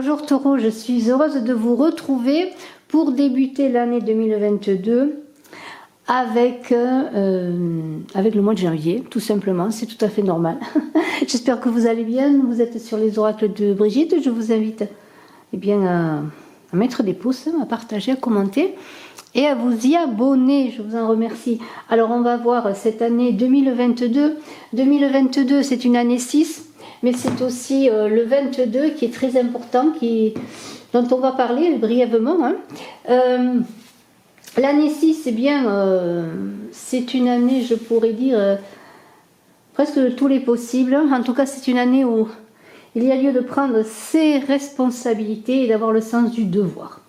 Bonjour Taureau, je suis heureuse de vous retrouver pour débuter l'année 2022 avec le mois de janvier, tout simplement, c'est tout à fait normal. J'espère que vous allez bien, vous êtes sur les oracles de Brigitte, je vous invite à mettre des pouces, à partager, à commenter et à vous y abonner, je vous en remercie. Alors on va voir cette année 2022. 2022 c'est une année 6, mais c'est aussi le 22 qui est très important, dont on va parler brièvement. L'année 6, c'est une année, je pourrais dire, presque de tous les possibles. En tout cas, c'est une année où il y a lieu de prendre ses responsabilités et d'avoir le sens du devoir.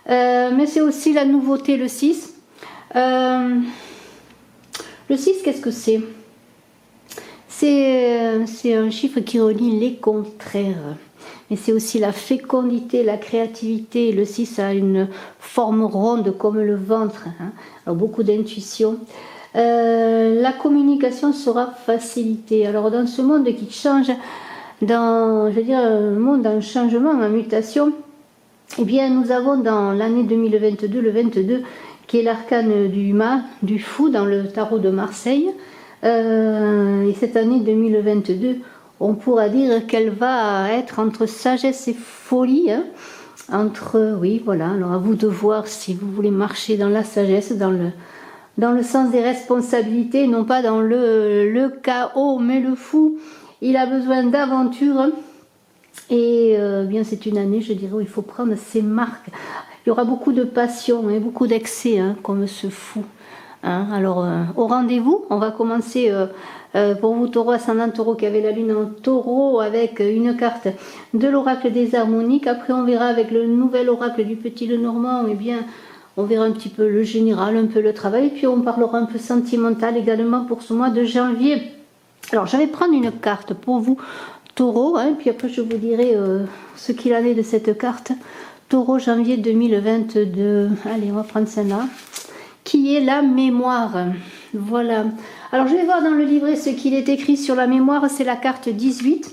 Mais c'est aussi la nouveauté, le 6. Le 6, qu'est-ce que c'est ? C'est un chiffre qui relie les contraires. Mais c'est aussi la fécondité, la créativité. Le 6 a une forme ronde comme le ventre. Alors beaucoup d'intuition. La communication sera facilitée. Alors dans ce monde qui change, un monde en changement, en mutation, nous avons dans l'année 2022, le 22, qui est l'arcane du fou dans le tarot de Marseille. Et cette année 2022, on pourra dire qu'elle va être entre sagesse et folie. Alors à vous de voir si vous voulez marcher dans la sagesse, dans le sens des responsabilités, non pas dans le chaos, mais le fou, il a besoin d'aventure. Et c'est une année, je dirais, où il faut prendre ses marques. Il y aura beaucoup de passion et beaucoup d'excès, comme ce fou. Alors, au rendez-vous, on va commencer pour vous, Taureau, ascendant Taureau, qui avait la lune en Taureau, avec une carte de l'oracle des harmoniques. Après, on verra avec le nouvel oracle du Petit Lenormand, on verra un petit peu le général, un peu le travail, puis on parlera un peu sentimental également pour ce mois de janvier. Alors, je vais prendre une carte pour vous, Taureau, puis après je vous dirai ce qu'il en est de cette carte. Taureau, janvier 2022. Allez, on va prendre celle-là, qui est la mémoire. Voilà. Alors, je vais voir dans le livret ce qu'il est écrit sur la mémoire. C'est la carte 18.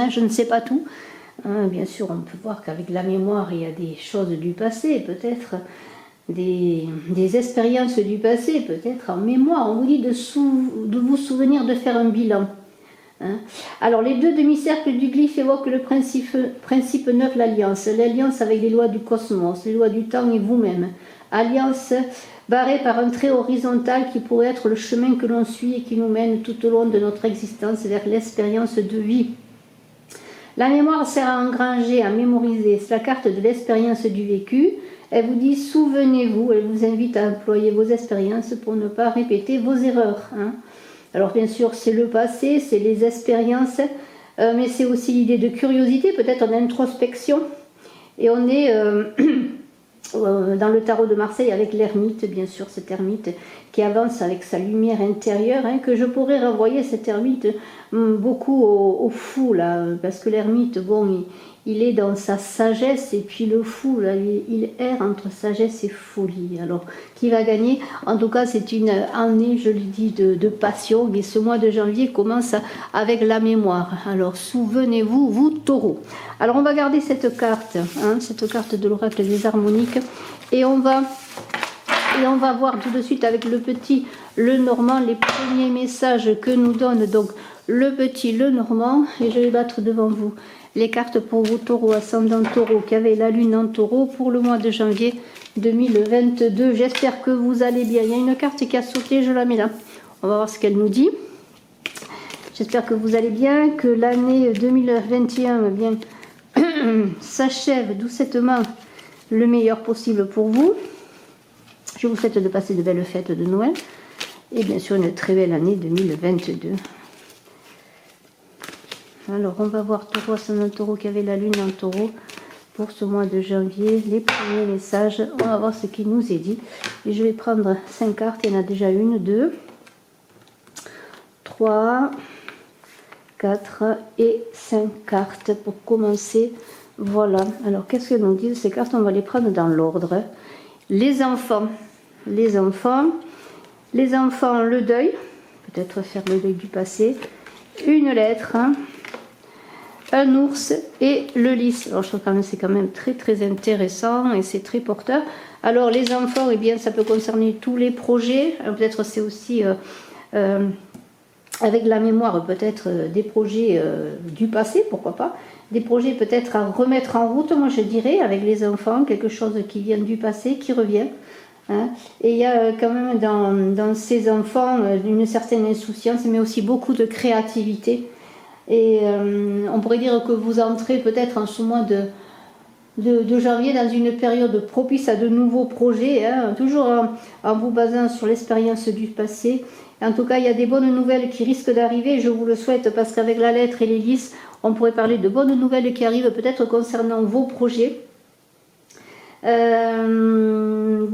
Je ne sais pas tout. Bien sûr, on peut voir qu'avec la mémoire, il y a des choses du passé, peut-être des expériences du passé, peut-être en mémoire. On vous dit de vous souvenir, de faire un bilan. Alors, les deux demi-cercles du glyphe évoquent le principe 9, l'alliance. L'alliance avec les lois du cosmos, les lois du temps et vous-même. Alliance barrée par un trait horizontal qui pourrait être le chemin que l'on suit et qui nous mène tout au long de notre existence vers l'expérience de vie. La mémoire sert à engranger, à mémoriser. C'est la carte de l'expérience du vécu. Elle vous dit souvenez-vous, elle vous invite à employer vos expériences pour ne pas répéter vos erreurs. Alors bien sûr, c'est le passé, c'est les expériences, mais c'est aussi l'idée de curiosité, peut-être d'introspection. Et on est dans le tarot de Marseille avec l'ermite, bien sûr, cet ermite qui avance avec sa lumière intérieure, que je pourrais renvoyer cet ermite beaucoup au fou, là, parce que l'ermite, il est dans sa sagesse, et puis le fou, là, il erre entre sagesse et folie. Alors, qui va gagner? En tout cas, c'est une année, je le dis, de passion, et ce mois de janvier commence avec la mémoire. Alors, souvenez-vous, vous, Taureau. Alors, on va garder cette carte de l'oracle des harmoniques, et on va voir tout de suite avec le Petit Lenormand les premiers messages que nous donne donc le Petit Lenormand, et je vais battre devant vous les cartes pour vous, Taureau, ascendant Taureau, qui avait la lune en Taureau pour le mois de janvier 2022. J'espère que vous allez bien. Il y a une carte qui a sauté, je la mets là. On va voir ce qu'elle nous dit. J'espère que vous allez bien, que l'année 2021 s'achève doucettement le meilleur possible pour vous. Je vous souhaite de passer de belles fêtes de Noël et bien sûr une très belle année 2022. Alors, on va voir Taureau, ascendant Taureau, qui avait la lune en Taureau pour ce mois de janvier. Les premiers messages, on va voir ce qui nous est dit. Et je vais prendre 5 cartes. Il y en a déjà 1, 2, 3, 4 et 5 cartes pour commencer. Voilà. Alors, qu'est-ce que nous disent ces cartes? On va les prendre dans l'ordre. Les enfants, le deuil, peut-être faire le deuil du passé. Une lettre. un ours et le lys. Alors je trouve que c'est quand même très très intéressant et c'est très porteur. Alors les enfants, eh bien ça peut concerner tous les projets. Peut-être c'est aussi avec la mémoire, peut-être des projets du passé, pourquoi pas. Des projets peut-être à remettre en route, moi je dirais, avec les enfants, quelque chose qui vient du passé, qui revient. Hein. Et il y a quand même dans ces enfants une certaine insouciance, mais aussi beaucoup de créativité. Et on pourrait dire que vous entrez peut-être en ce mois de janvier dans une période propice à de nouveaux projets, hein, toujours en vous basant sur l'expérience du passé. En tout cas, il y a des bonnes nouvelles qui risquent d'arriver, je vous le souhaite, parce qu'avec la lettre et les lys, on pourrait parler de bonnes nouvelles qui arrivent peut-être concernant vos projets.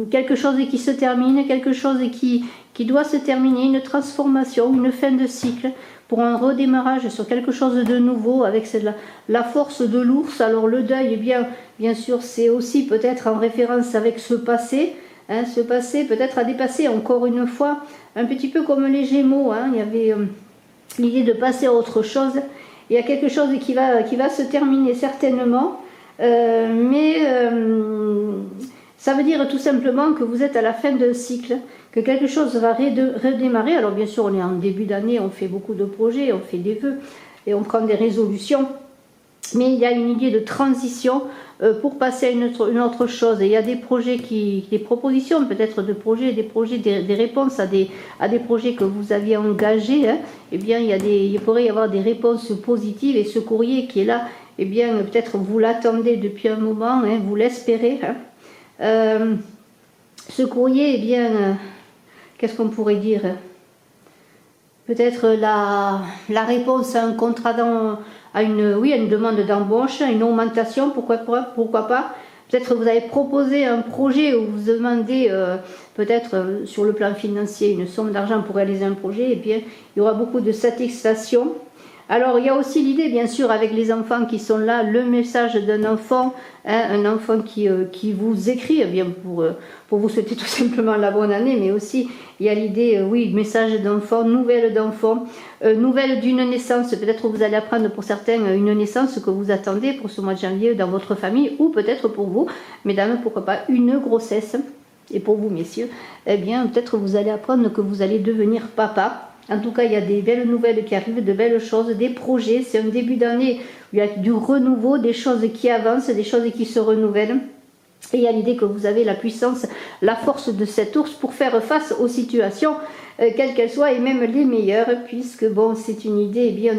Quelque chose qui se termine, quelque chose qui doit se terminer, une transformation, une fin de cycle, pour un redémarrage sur quelque chose de nouveau, avec la force de l'ours. Alors le deuil, bien sûr, c'est aussi peut-être en référence avec ce passé, hein, ce passé peut-être à dépasser encore une fois, un petit peu comme les Gémeaux, hein, il y avait l'idée de passer à autre chose. Il y a quelque chose qui va se terminer certainement, mais ça veut dire tout simplement que vous êtes à la fin d'un cycle, que quelque chose va redémarrer. Alors bien sûr, on est en début d'année, on fait beaucoup de projets, on fait des vœux et on prend des résolutions, mais il y a une idée de transition pour passer à une autre chose. Et il y a des projets, des propositions peut-être de projets, des réponses à des projets que vous aviez engagés. Hein. Eh bien, il pourrait y avoir des réponses positives, et ce courrier qui est là, eh bien, peut-être vous l'attendez depuis un moment, hein, vous l'espérez. Hein. Ce courrier, eh bien, qu'est-ce qu'on pourrait dire? Peut-être la réponse à un contrat, à une demande d'embauche, à une augmentation, pourquoi pas. Peut-être vous avez proposé un projet où vous demandez peut-être sur le plan financier une somme d'argent pour réaliser un projet, et bien il y aura beaucoup de satisfaction. Alors il y a aussi l'idée, bien sûr, avec les enfants qui sont là, le message d'un enfant, hein, un enfant qui vous écrit, eh bien pour vous souhaiter tout simplement la bonne année, mais aussi il y a l'idée, oui, message d'enfant, nouvelle d'enfant, nouvelle d'une naissance. Peut-être vous allez apprendre pour certains une naissance que vous attendez pour ce mois de janvier dans votre famille, ou peut-être pour vous, mesdames, pourquoi pas une grossesse. Et pour vous, messieurs, eh bien peut-être vous allez apprendre que vous allez devenir papa. En tout cas, il y a des belles nouvelles qui arrivent, de belles choses, des projets. C'est un début d'année où il y a du renouveau, des choses qui avancent, des choses qui se renouvellent. Et il y a l'idée que vous avez la puissance, la force de cet ours pour faire face aux situations, quelles qu'elles soient, et même les meilleures, puisque bon, c'est une idée eh bien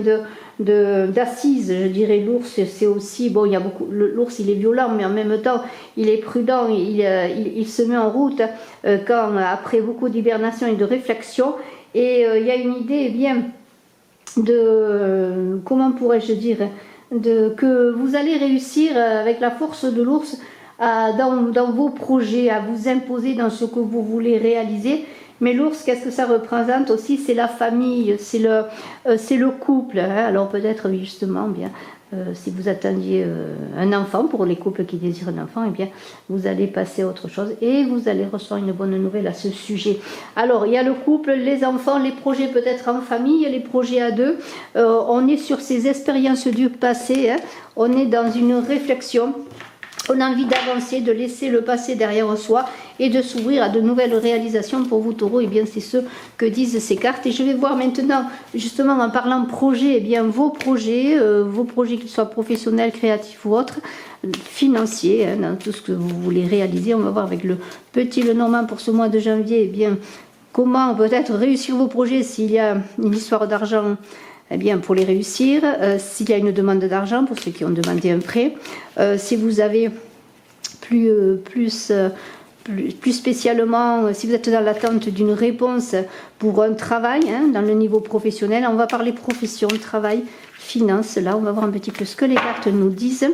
d'assise, je dirais. L'ours, c'est aussi, bon, il y a beaucoup, l'ours il est violent, mais en même temps il est prudent, il se met en route quand, après beaucoup d'hibernation et de réflexion. Et il y a une idée, eh bien, de, comment pourrais-je dire, que vous allez réussir avec la force de l'ours dans vos projets, à vous imposer dans ce que vous voulez réaliser. Mais l'ours, qu'est-ce que ça représente aussi? C'est la famille, c'est le couple. Hein. Alors peut-être justement, bien, si vous attendiez un enfant, pour les couples qui désirent un enfant, eh bien, vous allez passer à autre chose et vous allez recevoir une bonne nouvelle à ce sujet. Alors, il y a le couple, les enfants, les projets peut-être en famille, les projets à deux. On est sur ces expériences du passé, hein. On est dans une réflexion. On a envie d'avancer, de laisser le passé derrière soi et de s'ouvrir à de nouvelles réalisations. Pour vous, taureaux, eh bien, c'est ce que disent ces cartes. Et je vais voir maintenant, justement, en parlant projet, eh bien, vos projets qu'ils soient professionnels, créatifs ou autres, financiers, hein, dans tout ce que vous voulez réaliser. On va voir avec le petit Lenormand pour ce mois de janvier, eh bien, comment peut-être réussir vos projets s'il y a une histoire d'argent. Eh bien, pour les réussir, s'il y a une demande d'argent, pour ceux qui ont demandé un prêt, si vous avez plus spécialement, si vous êtes dans l'attente d'une réponse pour un travail, hein, dans le niveau professionnel, on va parler profession, travail, finance. Là, on va voir un petit peu ce que les cartes nous disent.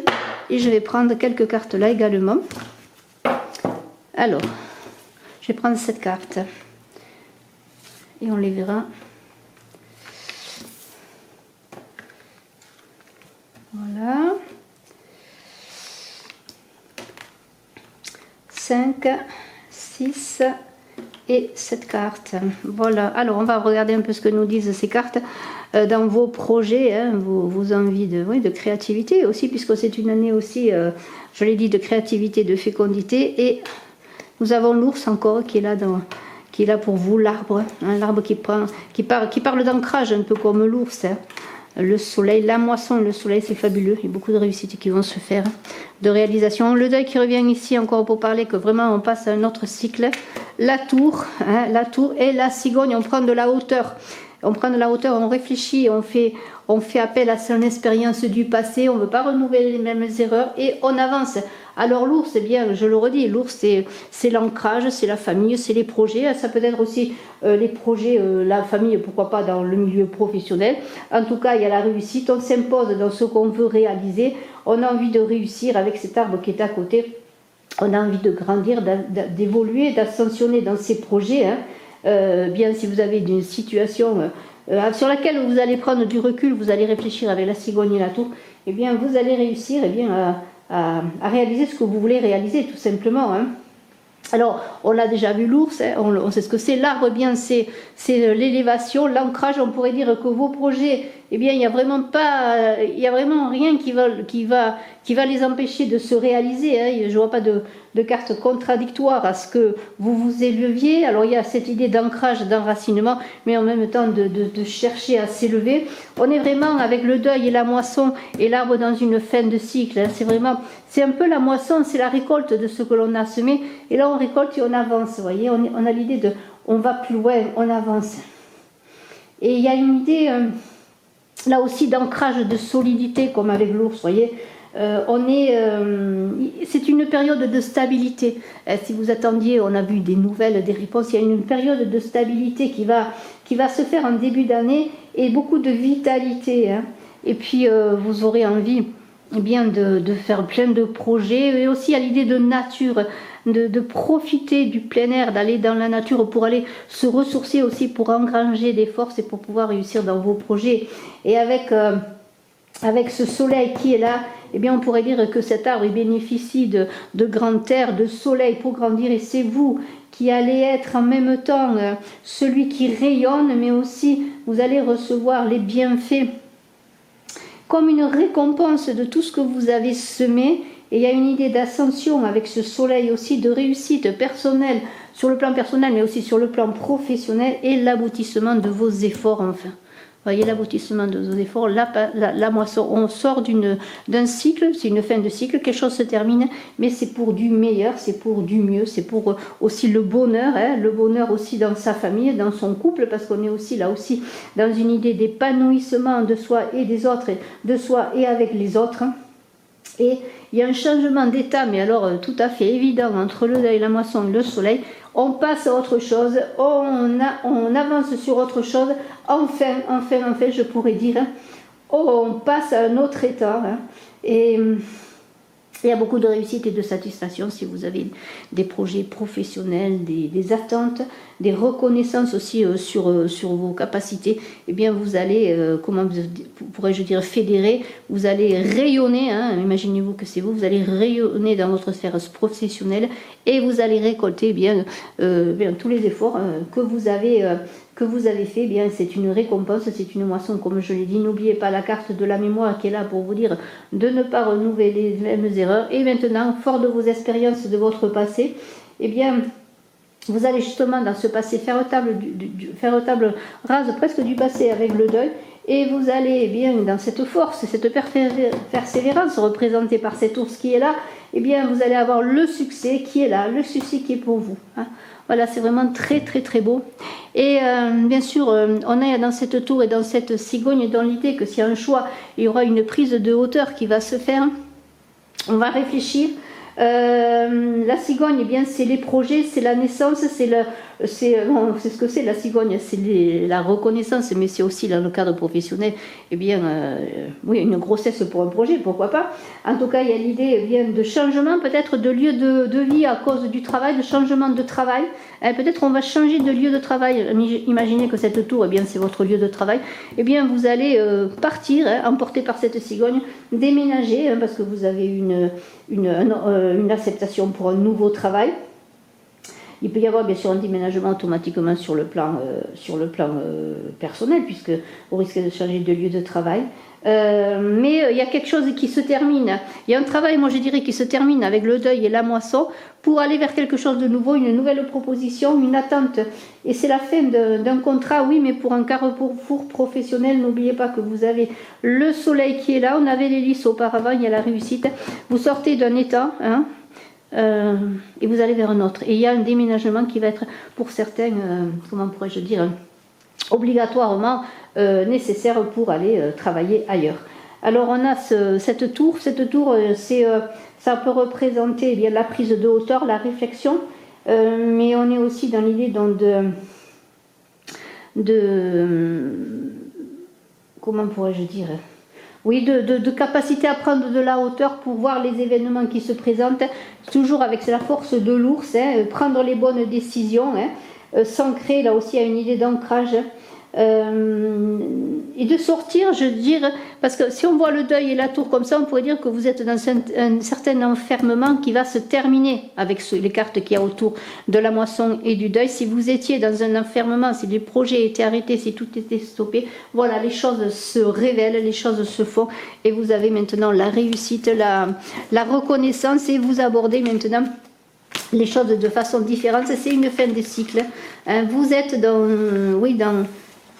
Et je vais prendre quelques cartes là également. Alors, je vais prendre cette carte. Et on les verra. Voilà. 5, 6 et cette carte. Voilà, alors on va regarder un peu ce que nous disent ces cartes dans vos projets, hein, vos envies de créativité aussi, puisque c'est une année aussi, je l'ai dit, de créativité, de fécondité. Et nous avons l'ours encore qui est là pour vous, l'arbre, hein, l'arbre qui parle d'ancrage, un peu comme l'ours. Hein. Le soleil, la moisson et le soleil, c'est fabuleux. Il y a beaucoup de réussites qui vont se faire, de réalisation. Le deuil qui revient ici encore pour parler que vraiment on passe à un autre cycle. La tour, hein, la tour et la cigogne, on prend de la hauteur. On prend de la hauteur, on réfléchit, on fait appel à son expérience du passé, on ne veut pas renouveler les mêmes erreurs et on avance. Alors l'ours, eh bien, je le redis, l'ours c'est l'ancrage, c'est la famille, c'est les projets, ça peut être aussi les projets, la famille, pourquoi pas dans le milieu professionnel. En tout cas, il y a la réussite, on s'impose dans ce qu'on veut réaliser, on a envie de réussir avec cet arbre qui est à côté, on a envie de grandir, d'évoluer, d'ascensionner dans ces projets, hein. Bien si vous avez une situation sur laquelle vous allez prendre du recul, vous allez réfléchir avec la cigogne et la tour, eh bien vous allez réussir à réaliser ce que vous voulez réaliser tout simplement, hein. Alors, on l'a déjà vu l'ours, hein, on sait ce que c'est. L'arbre, bien, c'est l'élévation, l'ancrage. On pourrait dire que vos projets, eh bien, il n'y a vraiment rien qui va les empêcher de se réaliser, hein. Je ne vois pas de carte contradictoire à ce que vous vous éleviez. Alors, il y a cette idée d'ancrage, d'enracinement, mais en même temps de chercher à s'élever. On est vraiment avec le deuil et la moisson et l'arbre dans une fin de cycle, hein. C'est un peu la moisson, c'est la récolte de ce que l'on a semé. Et là, on récolte et on avance, vous voyez. On a l'idée on va plus loin, on avance. Et il y a une idée, là aussi, d'ancrage, de solidité, comme avec l'ours, vous voyez. C'est une période de stabilité. Si vous attendiez, on a vu des nouvelles, des réponses, il y a une période de stabilité qui va se faire en début d'année et beaucoup de vitalité, hein. Et puis, vous aurez envie, eh bien, de faire plein de projets, et aussi à l'idée de nature, de profiter du plein air, d'aller dans la nature pour aller se ressourcer aussi, pour engranger des forces et pour pouvoir réussir dans vos projets. Et avec ce soleil qui est là, eh bien, on pourrait dire que cet arbre il bénéficie de grand air, de soleil pour grandir, et c'est vous qui allez être en même temps celui qui rayonne, mais aussi vous allez recevoir les bienfaits comme une récompense de tout ce que vous avez semé. Et il y a une idée d'ascension avec ce soleil aussi, de réussite personnelle, sur le plan personnel, mais aussi sur le plan professionnel, et l'aboutissement de vos efforts, enfin. Vous voyez, l'aboutissement de vos efforts, la moisson, on sort d'un cycle, c'est une fin de cycle, quelque chose se termine, mais c'est pour du meilleur, c'est pour du mieux, c'est pour aussi le bonheur, hein, le bonheur aussi dans sa famille, dans son couple, parce qu'on est aussi là aussi dans une idée d'épanouissement de soi et des autres, de soi et avec les autres, hein. Et il y a un changement d'état, mais alors tout à fait évident, entre le deuil, la moisson et le soleil. On passe à autre chose, on avance sur autre chose, enfin, je pourrais dire, hein, on passe à un autre état, hein. Et il y a beaucoup de réussite et de satisfaction si vous avez des projets professionnels, des attentes, des reconnaissances aussi sur vos capacités. Eh bien, vous allez, comment pourrais-je dire, fédérer, vous allez rayonner, hein, imaginez-vous que c'est vous allez rayonner dans votre sphère professionnelle et vous allez récolter bien tous les efforts que vous avez fait. Bien, c'est une récompense, c'est une moisson, comme je l'ai dit. N'oubliez pas la carte de la mémoire qui est là pour vous dire de ne pas renouveler les mêmes erreurs. Et maintenant, fort de vos expériences de votre passé, eh bien, vous allez justement dans ce passé faire table rase presque du passé avec le deuil, et vous allez eh bien dans cette force, cette persévérance représentée par cet ours qui est là, eh bien vous allez avoir le succès qui est là, le succès qui est pour vous, hein. Voilà, c'est vraiment très très très beau. Et bien sûr, on est dans cette tour et dans cette cigogne dans l'idée que s'il y a un choix, il y aura une prise de hauteur qui va se faire. On va réfléchir. La cigogne, eh bien, c'est les projets, c'est la naissance, c'est ce que c'est la cigogne, c'est la reconnaissance, mais c'est aussi dans le cadre professionnel, eh bien, oui, une grossesse pour un projet, pourquoi pas. En tout cas, il y a l'idée eh bien, de changement, peut-être de lieu de vie à cause du travail, de changement de travail. Peut-être on va changer de lieu de travail. Imaginez que cette tour, eh bien, c'est votre lieu de travail. Eh bien, vous allez partir, emporté par cette cigogne, déménager, parce que vous avez une acceptation pour un nouveau travail. Il peut y avoir bien sûr un déménagement automatiquement sur le plan personnel, puisque vous risquez de changer de lieu de travail. Mais il y a quelque chose qui se termine. Il y a un travail, moi je dirais, qui se termine avec le deuil et la moisson pour aller vers quelque chose de nouveau, une nouvelle proposition, une attente. Et c'est la fin d'un contrat, oui, mais pour un carrefour professionnel, n'oubliez pas que vous avez le soleil qui est là. On avait l'hélice auparavant, il y a la réussite. Vous sortez d'un état, hein, et vous allez vers un autre. Et il y a un déménagement qui va être, pour certains, comment pourrais-je dire, obligatoirement nécessaire pour aller travailler ailleurs. Alors on a cette tour, ça peut représenter bien la prise de hauteur, la réflexion, mais on est aussi dans l'idée de comment pourrais-je dire, oui, de capacité à prendre de la hauteur pour voir les événements qui se présentent, toujours avec la force de l'ours, hein, prendre les bonnes décisions, hein, s'ancrer là aussi à une idée d'ancrage. Et de sortir, je veux dire, parce que si on voit le deuil et la tour comme ça, on pourrait dire que vous êtes dans un certain enfermement qui va se terminer avec les cartes qu'il y a autour de la moisson et du deuil. Si vous étiez dans un enfermement, si les projets étaient arrêtés, si tout était stoppé, voilà, les choses se révèlent, les choses se font, et vous avez maintenant la réussite, la reconnaissance, et vous abordez maintenant les choses de façon différente. C'est une fin de cycle. Vous êtes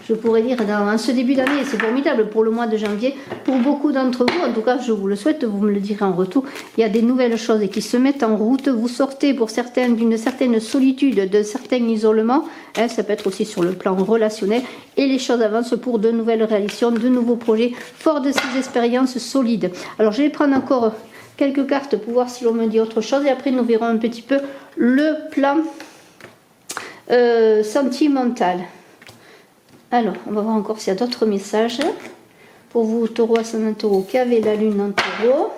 je pourrais dire, dans ce début d'année, c'est formidable pour le mois de janvier, pour beaucoup d'entre vous, en tout cas je vous le souhaite, vous me le direz en retour, il y a des nouvelles choses qui se mettent en route, vous sortez pour certains d'une certaine solitude, d'un certain isolement, hein, ça peut être aussi sur le plan relationnel, et les choses avancent pour de nouvelles réalisations, de nouveaux projets, forts de ces expériences solides. Alors je vais prendre encore quelques cartes pour voir si l'on me dit autre chose, et après nous verrons un petit peu le plan sentimental. Alors, on va voir encore s'il y a d'autres messages. Pour vous, taureau, ascendant taureau, qu'avait la lune en taureau.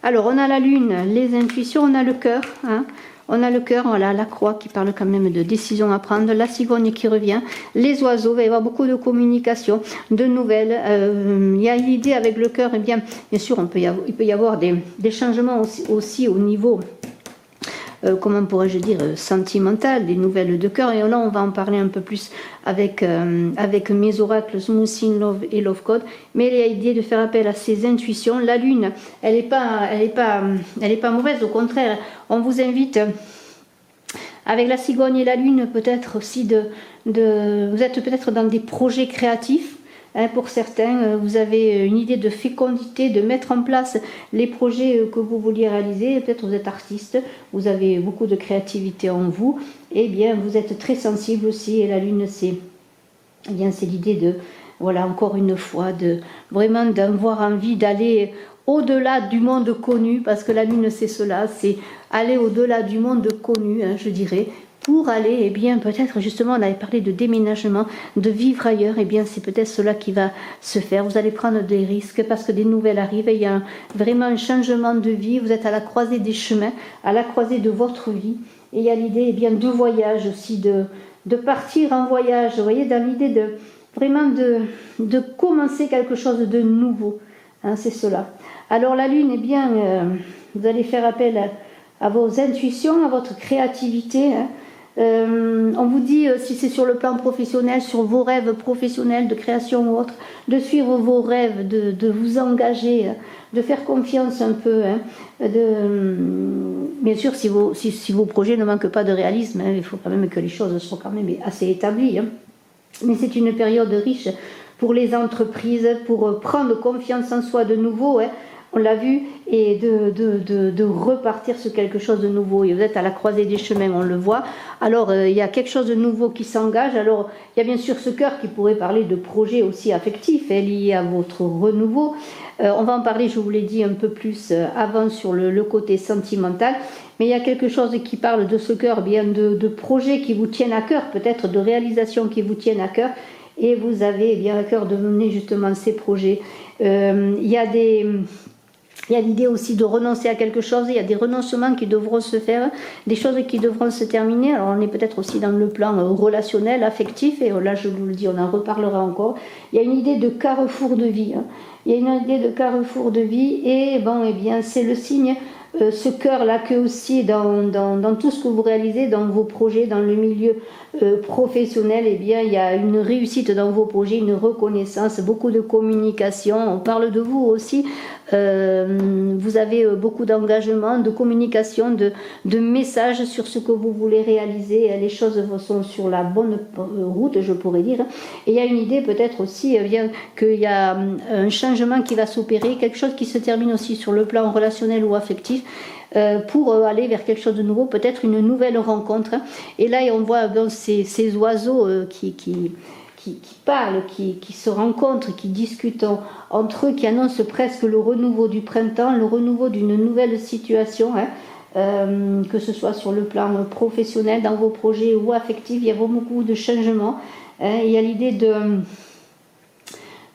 Alors, on a la lune, les intuitions, on a le cœur. Hein. On a le cœur, voilà, la croix qui parle quand même de décision à prendre, la cigogne qui revient, les oiseaux, il va y avoir beaucoup de communication, de nouvelles. Il y a l'idée avec le cœur, et bien sûr, il peut y avoir des changements aussi au niveau... comment pourrais-je dire, sentimentale, des nouvelles de cœur. Et là, on va en parler un peu plus avec mes oracles Smoothing Love et Love Code. Mais il y a l'idée de faire appel à ses intuitions. La lune, elle n'est pas mauvaise, au contraire. On vous invite, avec la cigogne et la lune, peut-être aussi vous êtes peut-être dans des projets créatifs. Pour certains, vous avez une idée de fécondité, de mettre en place les projets que vous vouliez réaliser. Peut-être vous êtes artiste, vous avez beaucoup de créativité en vous. Et bien, vous êtes très sensible aussi. Et la lune, c'est l'idée de, voilà, encore une fois, vraiment d'avoir envie d'aller au-delà du monde connu. Parce que la lune, c'est cela, c'est aller au-delà du monde connu, hein, je dirais. Pour aller, eh bien, peut-être, justement, on avait parlé de déménagement, de vivre ailleurs, eh bien, c'est peut-être cela qui va se faire. Vous allez prendre des risques parce que des nouvelles arrivent, il y a vraiment un changement de vie, vous êtes à la croisée des chemins, à la croisée de votre vie, et il y a l'idée, eh bien, de voyage aussi, de partir en voyage, vous voyez, dans l'idée de commencer quelque chose de nouveau, hein, c'est cela. Alors, la lune, eh bien, vous allez faire appel à vos intuitions, à votre créativité, hein. On vous dit, si c'est sur le plan professionnel, sur vos rêves professionnels de création ou autre, de suivre vos rêves, de vous engager, de faire confiance un peu, hein, bien sûr si vos projets ne manquent pas de réalisme, hein, il faut quand même que les choses soient quand même assez établies, hein. Mais c'est une période riche pour les entreprises, pour prendre confiance en soi de nouveau, hein. On l'a vu, et de repartir sur quelque chose de nouveau. Et vous êtes à la croisée des chemins, on le voit. Alors, il y a quelque chose de nouveau qui s'engage. Alors, il y a bien sûr ce cœur qui pourrait parler de projets aussi affectifs, liés à votre renouveau. On va en parler, je vous l'ai dit, un peu plus avant sur le côté sentimental. Mais il y a quelque chose qui parle de ce cœur, bien de projets qui vous tiennent à cœur, peut-être de réalisations qui vous tiennent à cœur. Et vous avez bien à cœur de mener justement ces projets. Il y a l'idée aussi de renoncer à quelque chose, il y a des renoncements qui devront se faire, des choses qui devront se terminer. Alors on est peut-être aussi dans le plan relationnel, affectif, et là je vous le dis, on en reparlera encore. Il y a une idée de carrefour de vie, hein. Il y a une idée de carrefour de vie, et bon, eh bien c'est le signe ce cœur-là que aussi dans tout ce que vous réalisez, dans vos projets, dans le milieu professionnel, eh bien, il y a une réussite dans vos projets, une reconnaissance, beaucoup de communication. On parle de vous aussi. Vous avez beaucoup d'engagement, de communication, de messages sur ce que vous voulez réaliser. Les choses sont sur la bonne route, je pourrais dire. Et il y a une idée peut-être aussi bien qu'il y a un changement qui va s'opérer, quelque chose qui se termine aussi sur le plan relationnel ou affectif, pour aller vers quelque chose de nouveau, peut-être une nouvelle rencontre. Et là, on voit ces oiseaux qui parlent, qui se rencontrent, qui discutent entre eux, qui annoncent presque le renouveau du printemps, le renouveau d'une nouvelle situation, que ce soit sur le plan professionnel, dans vos projets ou affectifs. Il y a beaucoup de changements. Il y a l'idée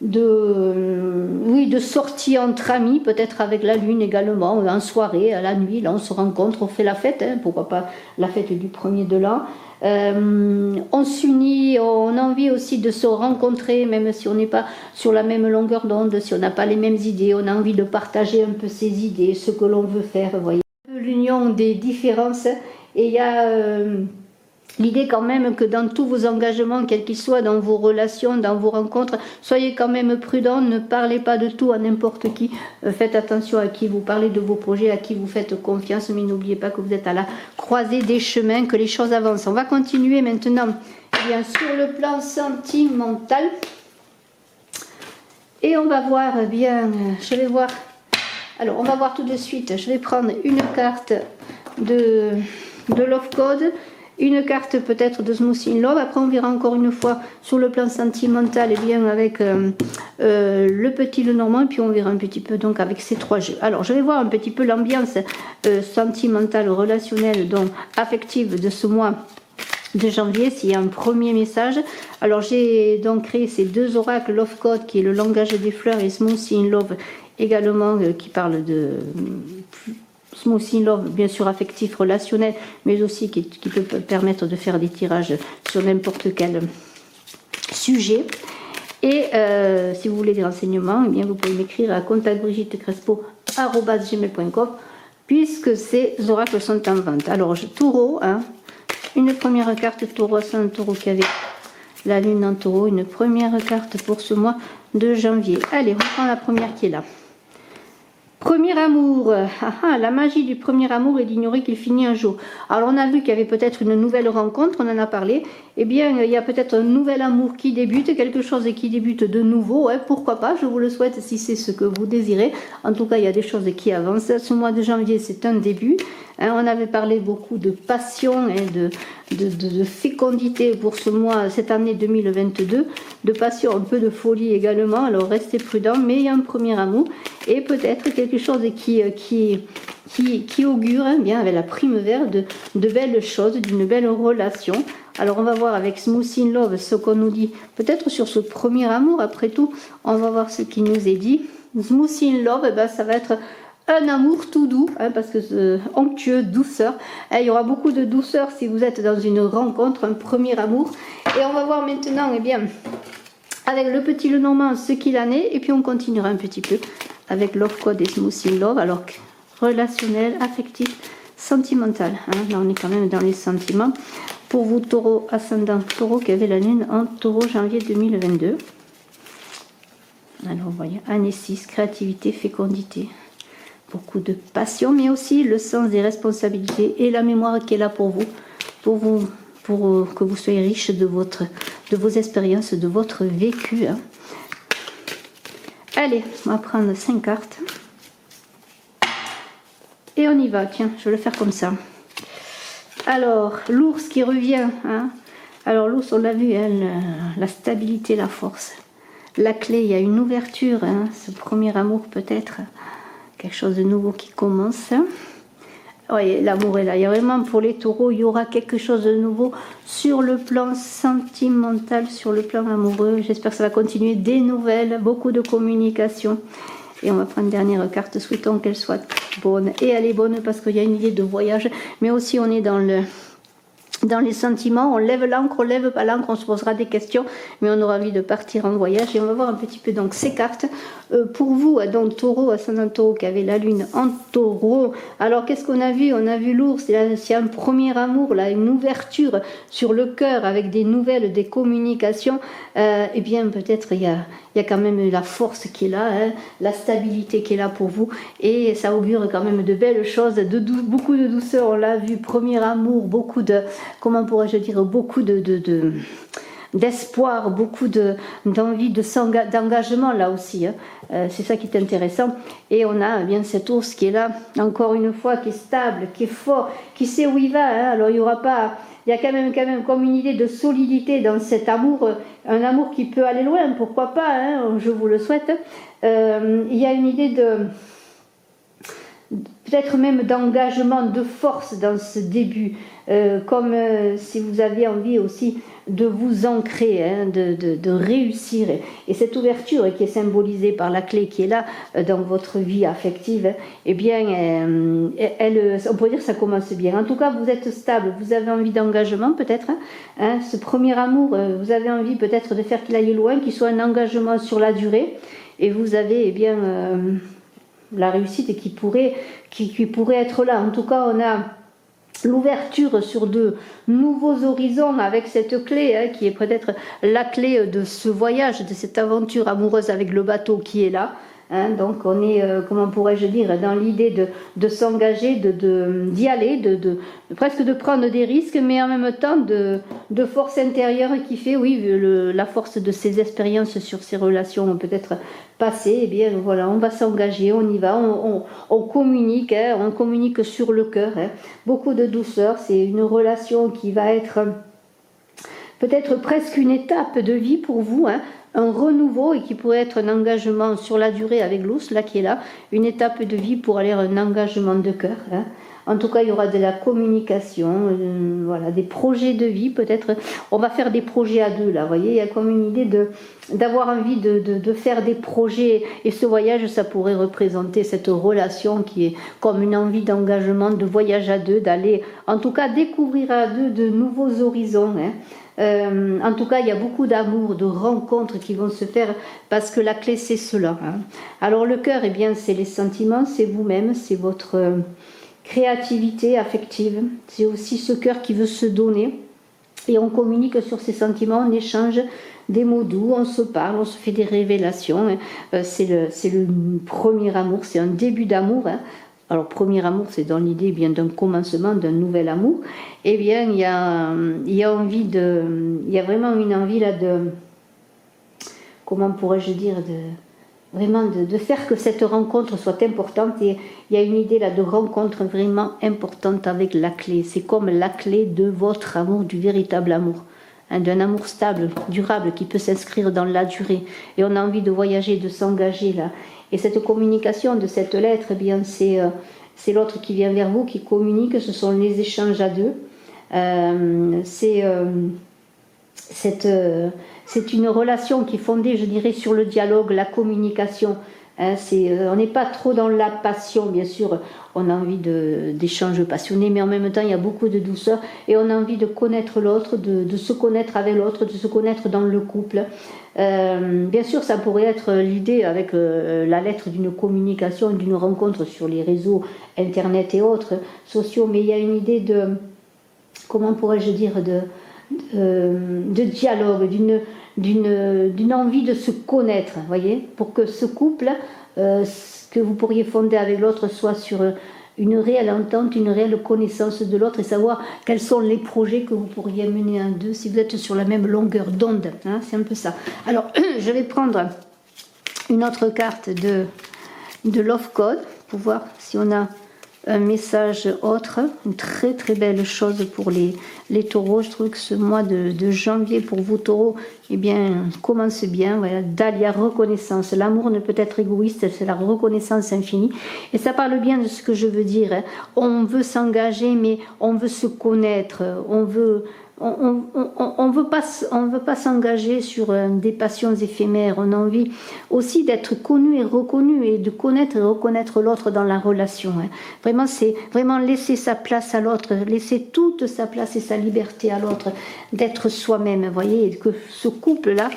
de sortie entre amis, peut-être avec la lune également, en soirée, à la nuit, là on se rencontre, on fait la fête, pourquoi pas la fête du 1er de l'an. On s'unit, on a envie aussi de se rencontrer, même si on n'est pas sur la même longueur d'onde, si on n'a pas les mêmes idées, on a envie de partager un peu ses idées, ce que l'on veut faire, vous voyez. L'union des différences, et il y a l'idée quand même que dans tous vos engagements, quels qu'ils soient, dans vos relations, dans vos rencontres, soyez quand même prudents, ne parlez pas de tout à n'importe qui, faites attention à qui vous parlez de vos projets, à qui vous faites confiance, mais n'oubliez pas que vous êtes à la croisée des chemins, que les choses avancent. On va continuer maintenant bien sur le plan sentimental, et on va voir bien, je vais voir, alors on va voir tout de suite, je vais prendre une carte de Love Code, une carte peut-être de Smooth in Love. Après on verra encore une fois sur le plan sentimental, et bien avec le petit Lenormand, et puis on verra un petit peu donc avec ces trois jeux. Alors je vais voir un petit peu l'ambiance sentimentale, relationnelle, donc affective de ce mois de janvier, s'il y a un premier message. Alors j'ai donc créé ces deux oracles, Love Code qui est le langage des fleurs, et Smooth in Love également qui parle de Smooth in Love, bien sûr affectif, relationnel, mais aussi qui peut permettre de faire des tirages sur n'importe quel sujet. Et si vous voulez des renseignements, eh bien vous pouvez m'écrire à contactbrigittekrespo@gmail.com, puisque ces oracles sont en vente. Alors taureau, une première carte taureau, c'est un taureau qui avait la lune en taureau, une première carte pour ce mois de janvier. Allez, on prend la première qui est là. Premier amour, la magie du premier amour est d'ignorer qu'il finit un jour. Alors on a vu qu'il y avait peut-être une nouvelle rencontre, on en a parlé. Eh bien il y a peut-être un nouvel amour qui débute, quelque chose qui débute de nouveau, pourquoi pas, je vous le souhaite si c'est ce que vous désirez. En tout cas il y a des choses qui avancent. Ce mois de janvier c'est un début. On avait parlé beaucoup de passion et de fécondité pour ce mois, cette année 2022, de passion, un peu de folie également. Alors restez prudents, mais il y a un premier amour et peut-être quelque chose qui augure bien avec la prime verte de belles choses, d'une belle relation. Alors on va voir avec Smooth in Love ce qu'on nous dit, peut-être sur ce premier amour. Après tout, on va voir ce qui nous est dit. Smooth in Love, ça va être un amour tout doux, parce que onctueux, douceur. Il y aura beaucoup de douceur si vous êtes dans une rencontre, un premier amour. Et on va voir maintenant, bien, avec le petit Lenormand, ce qu'il en est. Et puis on continuera un petit peu avec Love Code et Smooth in Love. Alors, relationnel, affectif, sentimental. Là, on est quand même dans les sentiments. Pour vous, taureau, ascendant taureau, qui avait la lune en taureau, janvier 2022. Alors, vous voyez, année 6, créativité, fécondité. Beaucoup de passion, mais aussi le sens des responsabilités et la mémoire qui est là pour que vous soyez riche de vos expériences, de votre vécu. Allez, on va prendre 5 cartes. Et on y va, tiens, je vais le faire comme ça. Alors, l'ours qui revient. Alors, l'ours, on l'a vu, la stabilité, la force. La clé, il y a une ouverture, ce premier amour peut-être. Quelque chose de nouveau qui commence. Oui, l'amour est là. Il y a vraiment pour les taureaux, il y aura quelque chose de nouveau sur le plan sentimental, sur le plan amoureux. J'espère que ça va continuer. Des nouvelles, beaucoup de communication. Et on va prendre une dernière carte. Souhaitons qu'elle soit bonne. Et elle est bonne parce qu'il y a une idée de voyage. Mais aussi on est dans dans les sentiments, on lève l'ancre, on lève pas l'ancre, on se posera des questions, mais on aura envie de partir en voyage. Et on va voir un petit peu donc ces cartes. Pour vous, donc Taureau, ascendant Taureau, qui avait la lune en Taureau. Alors qu'est-ce qu'on a vu? On a vu l'ours, c'est un premier amour, là, une ouverture sur le cœur avec des nouvelles, des communications. Eh bien peut-être il y a quand même la force qui est là, hein, la stabilité qui est là pour vous. Et ça augure quand même de belles choses, beaucoup de douceur, on l'a vu, premier amour, beaucoup de... comment pourrais-je dire, beaucoup d'espoir, beaucoup d'envie, d'engagement là aussi. Hein. C'est ça qui est intéressant. Et on a bien cet ours qui est là, encore une fois, qui est stable, qui est fort, qui sait où il va. Hein. Alors il y aura pas... Il y a quand même comme une idée de solidité dans cet amour, un amour qui peut aller loin, pourquoi pas, hein, je vous le souhaite. Il y a une idée de... peut-être même d'engagement, de force dans ce début, comme si vous aviez envie aussi de vous ancrer, hein, de réussir. Et cette ouverture qui est symbolisée par la clé qui est là dans votre vie affective, hein, eh bien, on pourrait dire que ça commence bien. En tout cas, vous êtes stable, vous avez envie d'engagement peut-être. Hein, ce premier amour, vous avez envie peut-être de faire qu'il aille loin, qu'il soit un engagement sur la durée. Et vous avez, eh bien... la réussite qui pourrait être là. En tout cas, on a l'ouverture sur de nouveaux horizons avec cette clé, hein, qui est peut-être la clé de ce voyage, de cette aventure amoureuse avec le bateau qui est là. Hein, donc on est, comment pourrais-je dire, dans l'idée de s'engager, d'y aller, presque de prendre des risques, mais en même temps de force intérieure qui fait, oui, la force de ces expériences sur ces relations peut-être passées, eh bien voilà, on va s'engager, on y va, on communique, hein, on communique sur le cœur, hein, beaucoup de douceur, c'est une relation qui va être peut-être presque une étape de vie pour vous, hein, un renouveau et qui pourrait être un engagement sur la durée avec l'ours, là qui est là, une étape de vie pour aller à un engagement de cœur. Hein. En tout cas, il y aura de la communication, voilà, des projets de vie peut-être. On va faire des projets à deux là, vous voyez, il y a comme une idée d'avoir envie de faire des projets. Et ce voyage, ça pourrait représenter cette relation qui est comme une envie d'engagement, de voyage à deux, d'aller en tout cas découvrir à deux de nouveaux horizons. Hein. En tout cas, il y a beaucoup d'amour, de rencontres qui vont se faire parce que la clé, c'est cela. Hein. Alors le cœur, eh bien, c'est les sentiments, c'est vous-même, c'est votre créativité affective. C'est aussi ce cœur qui veut se donner. Et on communique sur ces sentiments, on échange des mots doux, on se parle, on se fait des révélations. C'est le premier amour, c'est un début d'amour. Hein. Alors, premier amour, c'est dans l'idée bien d'un commencement, d'un nouvel amour. Eh bien, il y a vraiment une envie là comment pourrais-je dire, vraiment de faire que cette rencontre soit importante. Et il y a une idée là de rencontre vraiment importante avec la clé. C'est comme la clé de votre amour, du véritable amour. Hein, d'un amour stable, durable, qui peut s'inscrire dans la durée. Et on a envie de voyager, de s'engager là. Et cette communication de cette lettre, eh bien, c'est l'autre qui vient vers vous, qui communique, ce sont les échanges à deux. C'est une relation qui est fondée, je dirais, sur le dialogue, la communication. Hein, on n'est pas trop dans la passion, bien sûr, on a envie d'échanges passionnés, mais en même temps, il y a beaucoup de douceur et on a envie de connaître l'autre, de se connaître avec l'autre, de se connaître dans le couple. Bien sûr, ça pourrait être l'idée avec la lettre d'une communication, d'une rencontre sur les réseaux internet et autres sociaux, mais il y a une idée de, comment pourrais-je dire, de dialogue, d'une envie de se connaître, voyez, pour que ce couple que vous pourriez fonder avec l'autre soit sur une réelle entente, une réelle connaissance de l'autre et savoir quels sont les projets que vous pourriez mener en deux si vous êtes sur la même longueur d'onde. Hein, c'est un peu ça. Alors, je vais prendre une autre carte de Love Code pour voir si on a un message autre, une très très belle chose pour les taureaux. Je trouve que ce mois de janvier pour vous taureaux, eh bien, commence bien. Voilà, Dahlia, reconnaissance. L'amour ne peut être égoïste, c'est la reconnaissance infinie. Et ça parle bien de ce que je veux dire. Hein. On veut s'engager, mais on veut se connaître. On veut on veut pas s'engager sur des passions éphémères. On a envie aussi d'être connu et reconnu et de connaître et reconnaître l'autre dans la relation. Hein. Vraiment, c'est vraiment laisser sa place à l'autre, laisser toute sa place et sa liberté à l'autre, d'être soi-même. Vous voyez, et que ce couple-là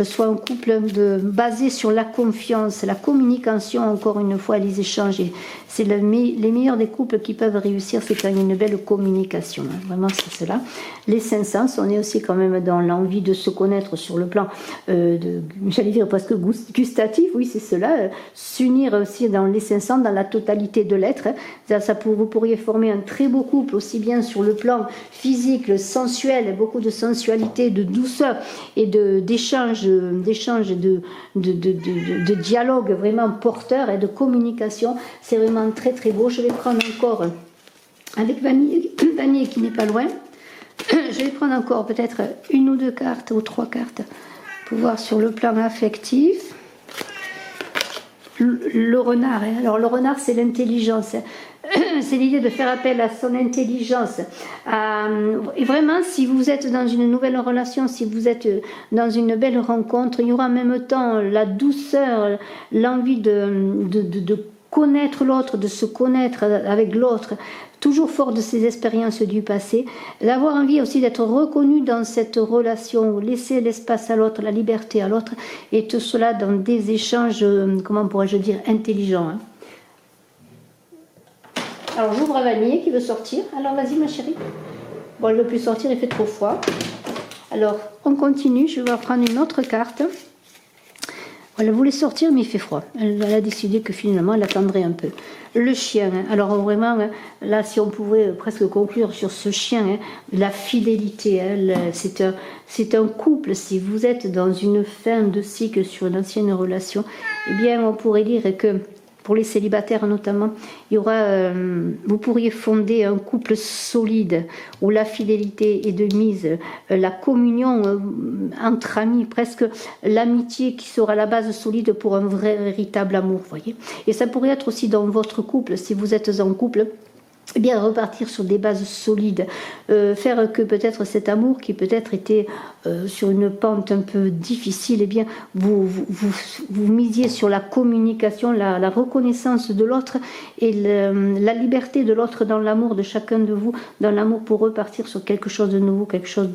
soit un couple basé sur la confiance, la communication, encore une fois, les échanges. C'est les meilleurs des couples qui peuvent réussir, c'est quand il y a une belle communication. Hein. Vraiment, c'est cela. Les 5 sens, on est aussi quand même dans l'envie de se connaître sur le plan, j'allais dire presque gustatif, oui c'est cela, s'unir aussi dans les 5 sens, dans la totalité de l'être. Hein. Vous pourriez former un très beau couple, aussi bien sur le plan physique, le sensuel, beaucoup de sensualité, de douceur et d'échange, de dialogue vraiment porteur et de communication. C'est vraiment très très beau. Je vais prendre encore, avec Vanille qui n'est pas loin, je vais prendre encore peut-être 1 ou 2 cartes ou 3 cartes pour voir sur le plan affectif. Le renard, hein. Alors le renard c'est l'intelligence, c'est l'idée de faire appel à son intelligence. Et vraiment, si vous êtes dans une nouvelle relation, si vous êtes dans une belle rencontre, il y aura en même temps la douceur, l'envie de connaître l'autre, de se connaître avec l'autre, toujours fort de ses expériences du passé, d'avoir envie aussi d'être reconnu dans cette relation, laisser l'espace à l'autre, la liberté à l'autre, et tout cela dans des échanges, comment pourrais-je dire, intelligents. Hein. Alors j'ouvre à Vanille qui veut sortir. Alors vas-y ma chérie. Bon, elle ne veut plus sortir, il fait trop froid. Alors on continue, je vais prendre une autre carte. Elle voulait sortir mais il fait froid. Elle a décidé que finalement elle attendrait un peu. Le chien, hein. Alors vraiment, hein, là si on pouvait presque conclure sur ce chien, hein, la fidélité, hein, c'est un couple, si vous êtes dans une fin de cycle sur une ancienne relation, eh bien on pourrait dire que pour les célibataires notamment, il y aura, vous pourriez fonder un couple solide où la fidélité est de mise, la communion entre amis, presque l'amitié qui sera la base solide pour un vrai, véritable amour, voyez. Et ça pourrait être aussi dans votre couple, si vous êtes en couple, eh bien repartir sur des bases solides, faire que peut-être cet amour qui peut-être était sur une pente un peu difficile, eh bien vous misiez sur la communication, la reconnaissance de l'autre et la liberté de l'autre dans l'amour de chacun de vous, dans l'amour pour repartir sur quelque chose de nouveau, quelque chose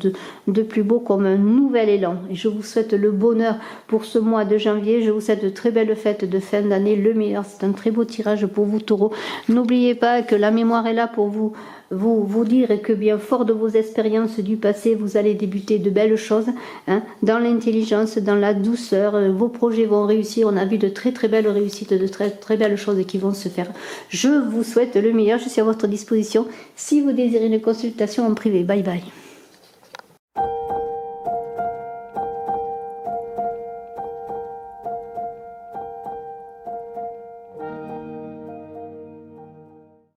de plus beau, comme un nouvel élan. Et je vous souhaite le bonheur pour ce mois de janvier, je vous souhaite de très belles fêtes de fin d'année, le meilleur, c'est un très beau tirage pour vous taureaux. N'oubliez pas que la mémoire est là pour vous dire que bien fort de vos expériences du passé, vous allez débuter de belles choses, hein, dans l'intelligence, dans la douceur, vos projets vont réussir, on a vu de très très belles réussites, de très très belles choses qui vont se faire. Je vous souhaite le meilleur, je suis à votre disposition si vous désirez une consultation en privé. Bye bye.